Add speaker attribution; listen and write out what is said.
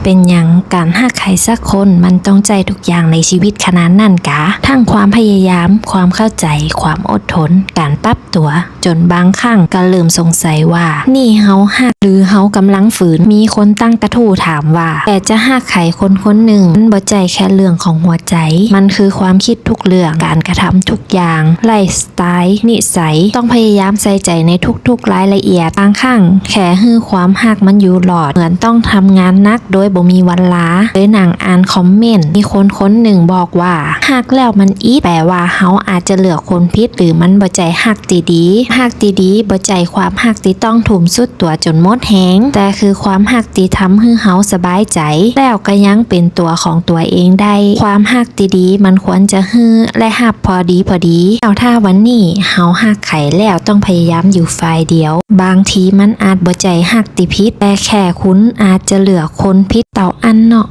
Speaker 1: เป็นอย่างการหักใครสักคนมันต้องใจทุกอย่างในชีวิตขนาดนั่นกะทั้งความพยายามความเข้าใจความอดทนการปรับตัวจนบางครั้งก็เริ่มสงสัยว่านี่เฮาหักหรือเฮากำลังฝืนมีคนตั้งกระทู้ถามว่าแต่จะหักใครคนคนหนึ่งมันบ่ใจแค่เรื่องของหัวใจมันคือความคิดทุกเรื่องการกระทำทุกอย่างไลฟ์สไตล์นิสัยต้องพยายามใส่ใจในทุกๆรายละเอียดบางครั้งแค่ฮื้อความหักมันอยู่หลอดเหมือนต้องทำงานหนักโดยบ่มีวันล้าเลยหนังอ่านคอมเมนต์มีคนหนึ่งบอกว่าหักแล้วมันอีแปลว่าเฮาอาจจะเลือกคนผิดหรือมันบ่ใจหักดีๆหักดีๆบ่ใจความหักที่ต้องทุ่มสุดตัวจนหมดแฮงแต่คือความหักที่ทำให้เฮาสบายใจแล้วก็ยังเป็นตัวของตัวเองได้ความหักดีๆมันควรจะฮื้อและหับพอดีแล้วถ้าวันนี้เฮาหักใครแล้วต้องพยายามอยู่ฝ่ายเดียวบางทีมันอาจบ่ใจหักติผิดแต่แค่คุณอาจจะเลือกคนผิดเต่าอันเนาะ